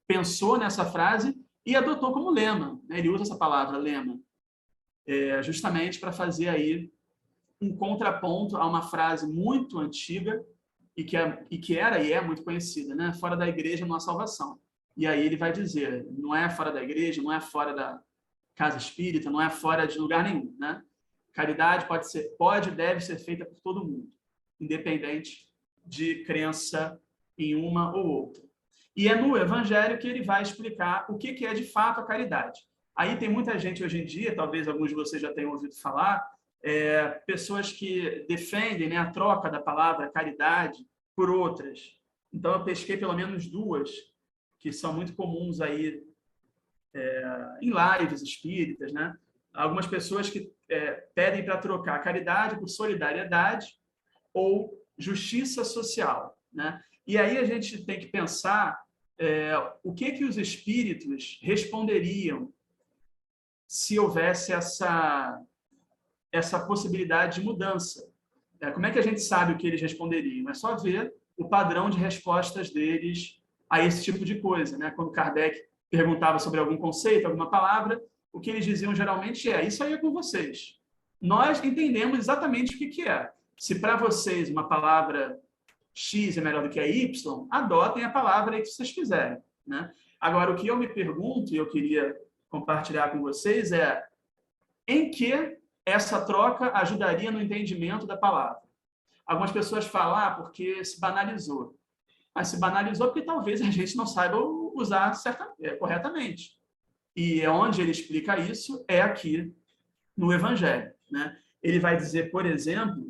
A: pensou nessa frase e adotou como lema, né? Ele usa essa palavra, lema, justamente para fazer aí um contraponto a uma frase muito antiga e que era e é muito conhecida, né? Fora da igreja não há salvação. E aí ele vai dizer, não é fora da igreja, não é fora da casa espírita, não é fora de lugar nenhum, né? Caridade pode e deve ser feita por todo mundo, independente de crença em uma ou outra. E é no Evangelho que ele vai explicar o que é de fato a caridade. Aí tem muita gente hoje em dia, talvez alguns de vocês já tenham ouvido falar, pessoas que defendem, né, a troca da palavra caridade por outras. Então, eu pesquei pelo menos duas que são muito comuns aí em lives espíritas, né? Algumas pessoas que pedem para trocar caridade por solidariedade ou justiça social, né? E aí a gente tem que pensar o que os espíritos responderiam se houvesse essa possibilidade de mudança. Como é que a gente sabe o que eles responderiam? É só ver o padrão de respostas deles a esse tipo de coisa, né? Quando Kardec perguntava sobre algum conceito, alguma palavra, o que eles diziam geralmente é: isso aí é com vocês. Nós entendemos exatamente o que é. Se para vocês uma palavra X é melhor do que a Y, adotem a palavra aí que vocês quiserem, né? Agora, o que eu me pergunto, e eu queria compartilhar com vocês, é em que essa troca ajudaria no entendimento da palavra. Algumas pessoas falam, porque se banalizou. Mas se banalizou porque talvez a gente não saiba usar corretamente. E onde ele explica isso é aqui no Evangelho, né? Ele vai dizer, por exemplo,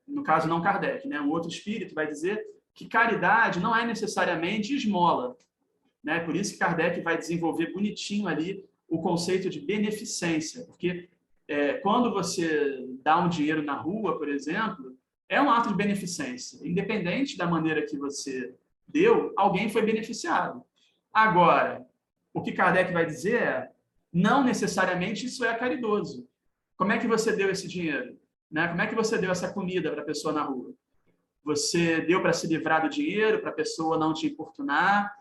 A: no caso não Kardec, né? Um outro espírito vai dizer que caridade não é necessariamente esmola, né? Por isso que Kardec vai desenvolver bonitinho ali o conceito de beneficência, porque quando você dá um dinheiro na rua, por exemplo, é um ato de beneficência. Independente da maneira que você deu, alguém foi beneficiado. Agora, o que Kardec vai dizer é: não necessariamente isso é caridoso. Como é que você deu esse dinheiro? Né? Como é que você deu essa comida para a pessoa na rua? Você deu para se livrar do dinheiro, para a pessoa não te importunar?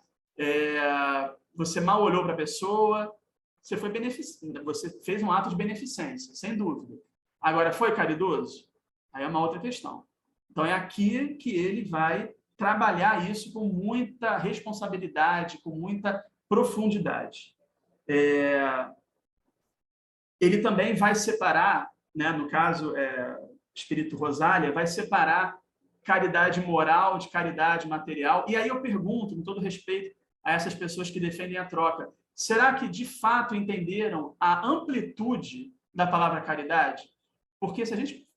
A: Você mal olhou para a pessoa? Você fez um ato de beneficência, sem dúvida. Agora, foi caridoso? Aí é uma outra questão. Então, é aqui que ele vai trabalhar isso com muita responsabilidade, com muita profundidade. Ele também vai separar, né, no caso, Espírito Rosália, vai separar caridade moral de caridade material. E aí eu pergunto, com todo respeito a essas pessoas que defendem a troca, será que de fato entenderam a amplitude da palavra caridade? Porque se a gente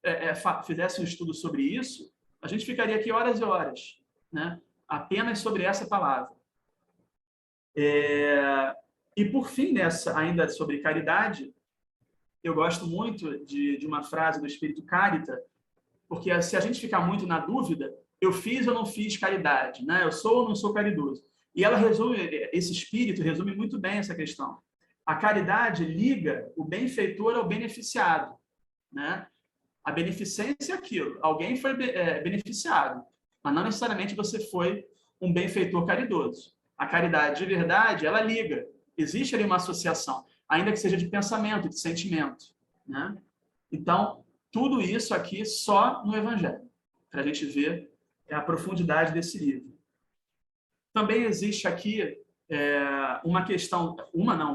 A: fizesse um estudo sobre isso, a gente ficaria aqui horas e horas, né? Apenas sobre essa palavra. E por fim, ainda sobre caridade, eu gosto muito de uma frase do Espírito Carita, porque se a gente ficar muito na dúvida, eu fiz ou não fiz caridade, né? Eu sou ou não sou caridoso. E esse espírito resume muito bem essa questão. A caridade liga o benfeitor ao beneficiado, né? A beneficência é aquilo. Alguém foi beneficiado, mas não necessariamente você foi um benfeitor caridoso. A caridade de verdade, ela liga. Existe ali uma associação, ainda que seja de pensamento, de sentimento, né? Então, tudo isso aqui só no Evangelho, para a gente ver a profundidade desse livro. Também existe aqui uma questão,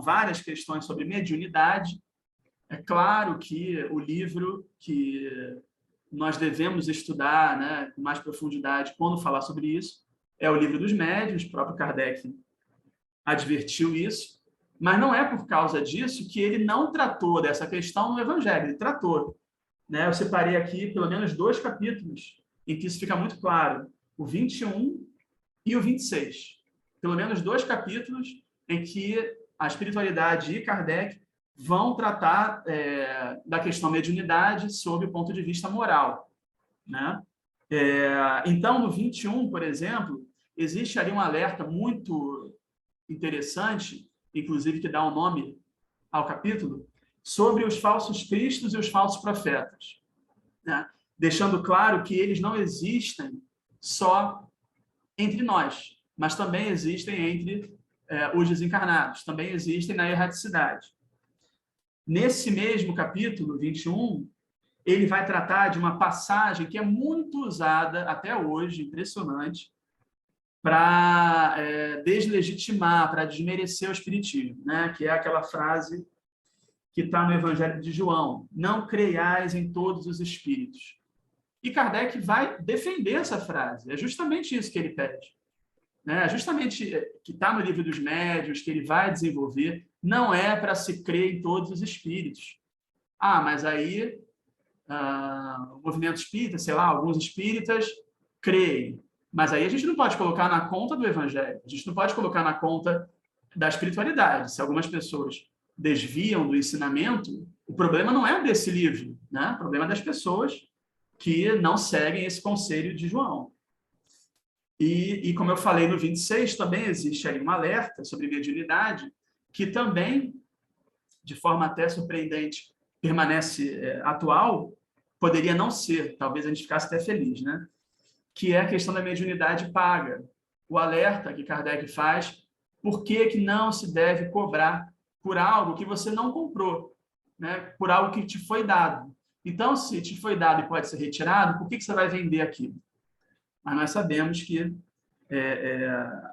A: várias questões sobre mediunidade. É claro que o livro que nós devemos estudar, né, com mais profundidade quando falar sobre isso é o Livro dos Médiuns. O próprio Kardec advertiu isso, mas não é por causa disso que ele não tratou dessa questão no Evangelho. Ele tratou, né? Eu separei aqui pelo menos 2 capítulos em que isso fica muito claro: o 21 e o 26. Pelo menos 2 capítulos em que a espiritualidade e Kardec vão tratar da questão mediunidade sob o ponto de vista moral, né? Então, no 21, por exemplo, existe ali um alerta muito interessante, inclusive que dá um nome ao capítulo, sobre os falsos cristos e os falsos profetas, né? Deixando claro que eles não existem só entre nós, mas também existem entre os desencarnados, também existem na erraticidade. Nesse mesmo capítulo 21, ele vai tratar de uma passagem que é muito usada até hoje, impressionante, para deslegitimar, para desmerecer o espiritismo, né? Que é aquela frase que está no Evangelho de João: não creiais em todos os espíritos. E Kardec vai defender essa frase. É justamente isso que ele pede, né? É justamente que está no Livro dos Médiuns, que ele vai desenvolver. Não é para se crer em todos os espíritos. Mas aí o movimento espírita, sei lá, alguns espíritas creem. Mas aí a gente não pode colocar na conta do Evangelho, a gente não pode colocar na conta da espiritualidade. Se algumas pessoas desviam do ensinamento, o problema não é desse livro, né? O problema é das pessoas que não seguem esse conselho de João. E como eu falei no 26, também existe aí um alerta sobre mediunidade, que também, de forma até surpreendente, permanece atual, poderia não ser, talvez a gente ficasse até feliz, né? Que é a questão da mediunidade paga. O alerta que Kardec faz, por que não se deve cobrar por algo que você não comprou, né? Por algo que te foi dado. Então, se te foi dado e pode ser retirado, por que você vai vender aquilo? Mas nós sabemos que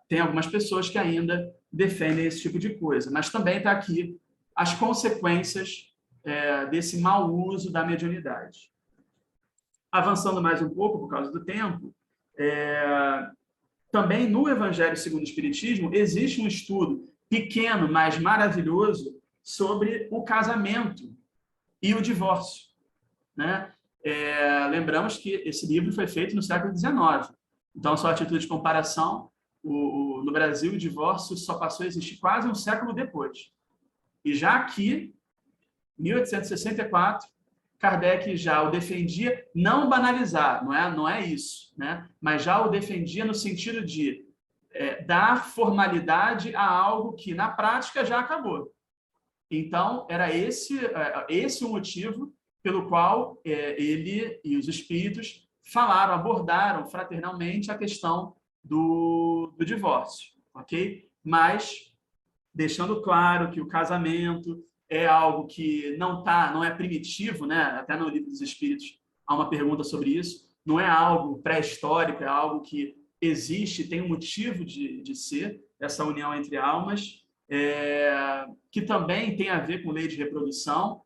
A: tem algumas pessoas que ainda defendem esse tipo de coisa. Mas também está aqui as consequências desse mau uso da mediunidade. Avançando mais um pouco, por causa do tempo, também no Evangelho segundo o Espiritismo existe um estudo pequeno, mas maravilhoso, sobre o casamento e o divórcio, né? Lembramos que esse livro foi feito no século XIX. Então, só a título de comparação, no Brasil, o divórcio só passou a existir quase um século depois. E já aqui, 1864, Kardec já o defendia, não banalizar, não é isso, né? Mas já o defendia no sentido de dar formalidade a algo que, na prática, já acabou. Então, era esse o motivo pelo qual ele e os espíritos abordaram fraternalmente a questão do divórcio, ok? Mas deixando claro que o casamento é algo que não é primitivo, né? Até no Livro dos Espíritos há uma pergunta sobre isso. Não é algo pré-histórico, é algo que existe, tem um motivo de ser essa união entre almas, que também tem a ver com lei de reprodução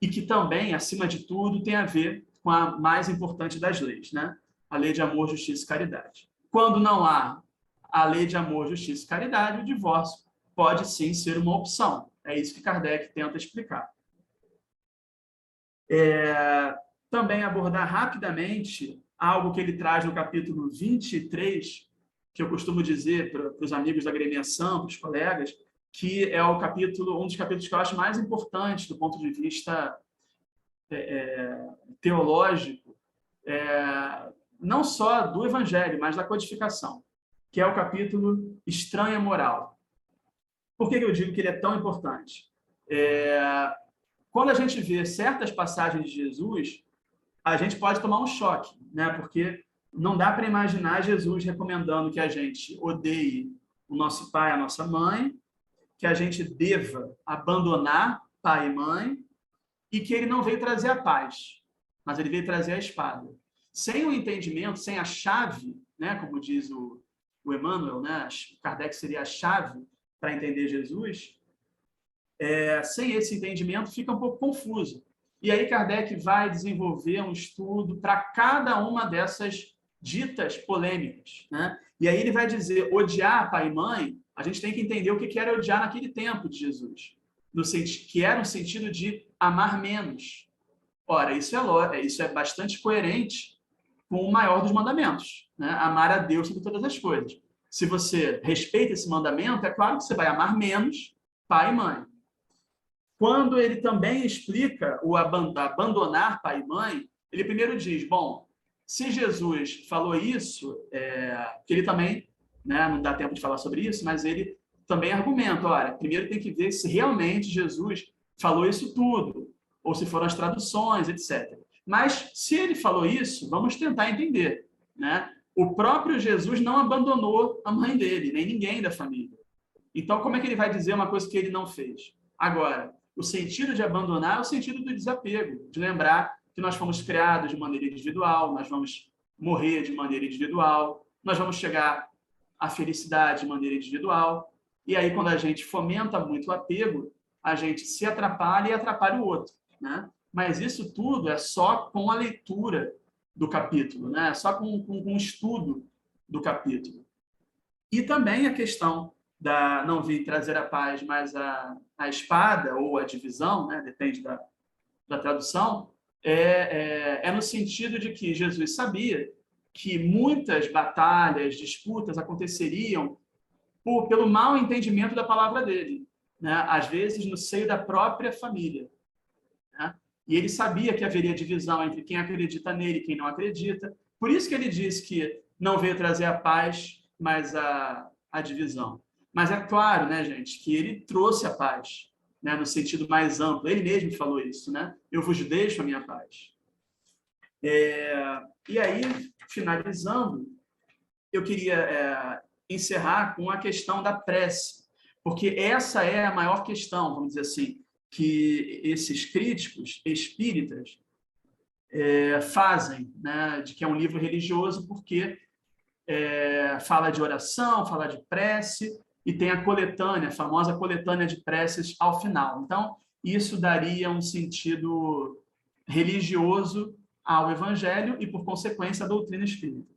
A: e que também, acima de tudo, tem a ver com a mais importante das leis, né? A lei de amor, justiça e caridade. Quando não há a lei de amor, justiça e caridade, o divórcio pode sim ser uma opção. É isso que Kardec tenta explicar. Também abordar rapidamente algo que ele traz no capítulo 23, que eu costumo dizer para os amigos da agremiação, para os colegas, que é um dos capítulos que eu acho mais importantes do ponto de vista teológico, não só do Evangelho, mas da codificação, que é o capítulo Estranha Moral. Por que eu digo que ele é tão importante? Quando a gente vê certas passagens de Jesus, a gente pode tomar um choque, né? Porque não dá para imaginar Jesus recomendando que a gente odeie o nosso pai, a nossa mãe, que a gente deva abandonar pai e mãe, e que ele não veio trazer a paz, mas ele veio trazer a espada. Sem o entendimento, sem a chave, né? Como diz o Emmanuel, né? Kardec seria a chave para entender Jesus. Sem esse entendimento, fica um pouco confuso. E aí Kardec vai desenvolver um estudo para cada uma dessas ditas polêmicas, né? E aí ele vai dizer, odiar pai e mãe, a gente tem que entender o que era odiar naquele tempo de Jesus, que era no sentido de amar menos. Ora, isso é bastante coerente com o maior dos mandamentos, né? Amar a Deus sobre todas as coisas. Se você respeita esse mandamento, é claro que você vai amar menos pai e mãe. Quando ele também explica o abandonar pai e mãe, ele primeiro diz, bom, se Jesus falou isso, que ele também, né, não dá tempo de falar sobre isso, mas ele também argumenta, olha, primeiro tem que ver se realmente Jesus falou isso tudo, ou se foram as traduções, etc. Mas se ele falou isso, vamos tentar entender, né? O próprio Jesus não abandonou a mãe dele, nem ninguém da família. Então, como é que ele vai dizer uma coisa que ele não fez? Agora, o sentido de abandonar é o sentido do desapego, de lembrar que nós fomos criados de maneira individual, nós vamos morrer de maneira individual, nós vamos chegar à felicidade de maneira individual. E aí, quando a gente fomenta muito o apego, a gente se atrapalha e atrapalha o outro, né? Mas isso tudo é só com a leitura do capítulo, né? Só com o estudo do capítulo. E também a questão da não vir trazer a paz, mas a espada ou a divisão, né? Depende da tradução, no sentido de que Jesus sabia que muitas batalhas, disputas aconteceriam pelo mau entendimento da palavra dele, né? Às vezes no seio da própria família, né? E ele sabia que haveria divisão entre quem acredita nele e quem não acredita. Por isso que ele disse que não veio trazer a paz, mas a divisão. Mas é claro, né, gente, que ele trouxe a paz, né, no sentido mais amplo. Ele mesmo falou isso, né? Eu vos deixo a minha paz. E aí, finalizando, eu queria encerrar com a questão da prece, porque essa é a maior questão, vamos dizer assim, que esses críticos espíritas fazem, né, de que é um livro religioso, porque fala de oração, fala de prece, e tem a coletânea, a famosa coletânea de preces ao final. Então, isso daria um sentido religioso ao Evangelho e, por consequência, à doutrina espírita.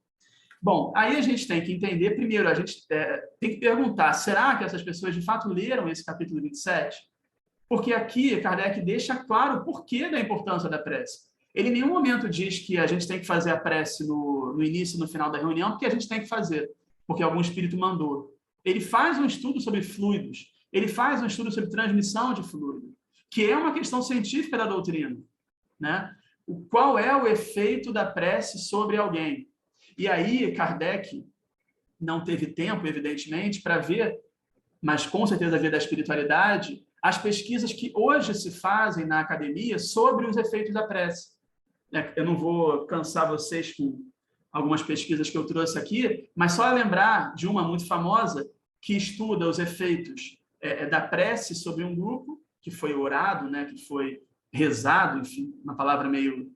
A: Bom, aí a gente tem que entender, primeiro, a gente tem que perguntar, será que essas pessoas de fato leram esse capítulo 27? Porque aqui Kardec deixa claro o porquê da importância da prece. Ele em nenhum momento diz que a gente tem que fazer a prece no início e no final da reunião, porque a gente tem que fazer, porque algum espírito mandou. Ele faz um estudo sobre fluidos, ele faz um estudo sobre transmissão de fluido, que é uma questão científica da doutrina, né? Qual é o efeito da prece sobre alguém? E aí Kardec não teve tempo, evidentemente, para ver, mas com certeza ver da espiritualidade, as pesquisas que hoje se fazem na academia sobre os efeitos da prece. Eu não vou cansar vocês com algumas pesquisas que eu trouxe aqui, mas só lembrar de uma muito famosa que estuda os efeitos da prece sobre um grupo que foi orado, né, que foi rezado, enfim, uma palavra meio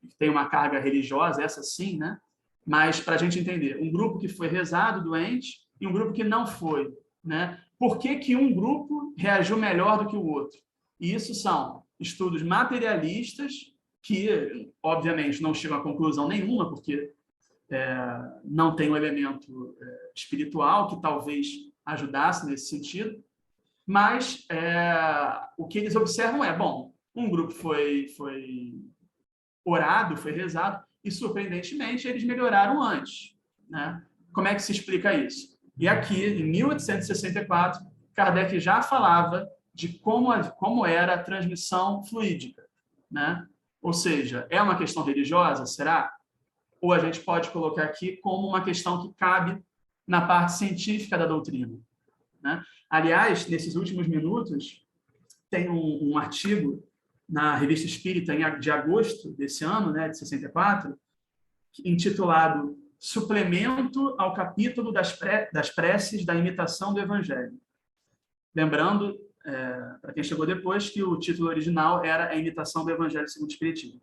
A: que tem uma carga religiosa, essa sim, né? Mas para a gente entender, um grupo que foi rezado, doente, e um grupo que não foi, né? Por que um grupo reagiu melhor do que o outro? E isso são estudos materialistas que, obviamente, não chegam a conclusão nenhuma, porque não tem um elemento espiritual que talvez ajudasse nesse sentido, mas o que eles observam bom, um grupo foi orado, foi rezado, e, surpreendentemente, eles melhoraram antes, né? Como é que se explica isso? E aqui, em 1864, Kardec já falava de como era a transmissão fluídica, né? Ou seja, é uma questão religiosa, será? Ou a gente pode colocar aqui como uma questão que cabe na parte científica da doutrina, né? Aliás, nesses últimos minutos, tem um artigo na Revista Espírita de agosto desse ano, né, de 64, intitulado Suplemento ao capítulo das preces da imitação do Evangelho. Lembrando, para quem chegou depois, que o título original era A Imitação do Evangelho segundo o Espiritismo.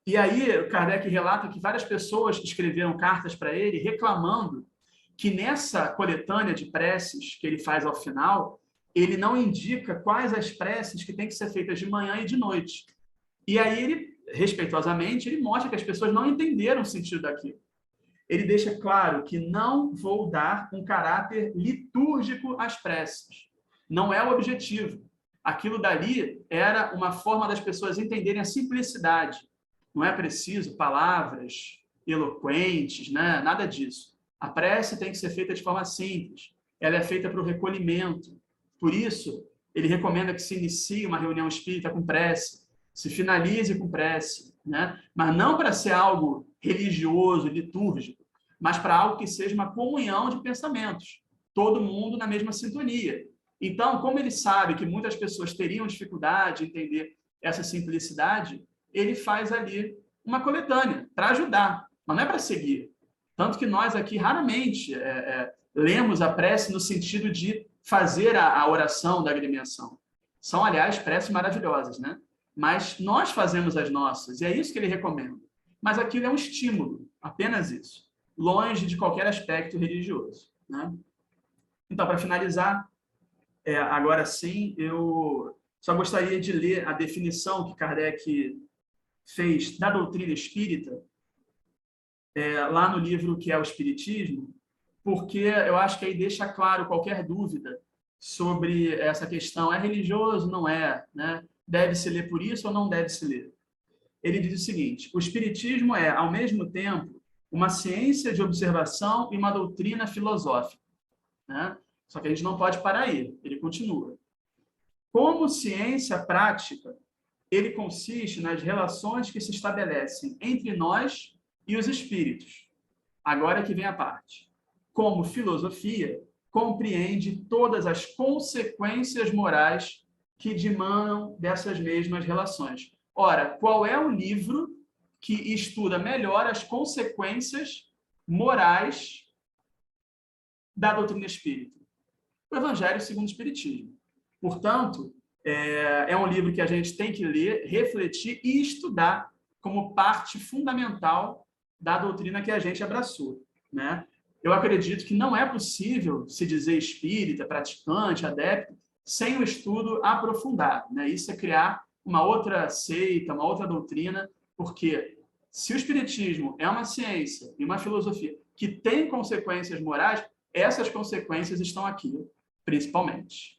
A: E aí, Kardec relata que várias pessoas escreveram cartas para ele reclamando que nessa coletânea de preces que ele faz ao final, ele não indica quais as preces que têm que ser feitas de manhã e de noite. E aí ele, respeitosamente, ele mostra que as pessoas não entenderam o sentido daquilo. Ele deixa claro que não vou dar um caráter litúrgico às preces. Não é o objetivo. Aquilo dali era uma forma das pessoas entenderem a simplicidade. Não é preciso palavras eloquentes, né? Nada disso. A prece tem que ser feita de forma simples. Ela é feita para o recolhimento. Por isso, ele recomenda que se inicie uma reunião espírita com prece, se finalize com prece, né? Mas não para ser algo religioso, litúrgico, mas para algo que seja uma comunhão de pensamentos, todo mundo na mesma sintonia. Então, como ele sabe que muitas pessoas teriam dificuldade em entender essa simplicidade, ele faz ali uma coletânea para ajudar, mas não é para seguir. Tanto que nós aqui raramente lemos a prece no sentido de fazer a oração da agremiação. São, aliás, preces maravilhosas, né? Mas nós fazemos as nossas, e é isso que ele recomenda. Mas aquilo é um estímulo, apenas isso, longe de qualquer aspecto religioso, né? Então, para finalizar, agora sim, eu só gostaria de ler a definição que Kardec fez da doutrina espírita, lá no livro que é o Espiritismo, porque eu acho que aí deixa claro qualquer dúvida sobre essa questão. É religioso? Não é, né? Deve-se ler por isso ou não deve-se ler? Ele diz o seguinte: o Espiritismo é, ao mesmo tempo, uma ciência de observação e uma doutrina filosófica, né? Só que a gente não pode parar aí. Ele continua. Como ciência prática, ele consiste nas relações que se estabelecem entre nós e os espíritos. Agora que vem a parte. Como filosofia, compreende todas as consequências morais que dimanam dessas mesmas relações. Ora, qual é o livro que estuda melhor as consequências morais da doutrina espírita? O Evangelho segundo o Espiritismo. Portanto, é um livro que a gente tem que ler, refletir e estudar como parte fundamental da doutrina que a gente abraçou, né? Eu acredito que não é possível se dizer espírita, praticante, adepto, sem o estudo aprofundado, né? Isso é criar uma outra seita, uma outra doutrina, porque se o espiritismo é uma ciência e uma filosofia que tem consequências morais, essas consequências estão aqui, principalmente.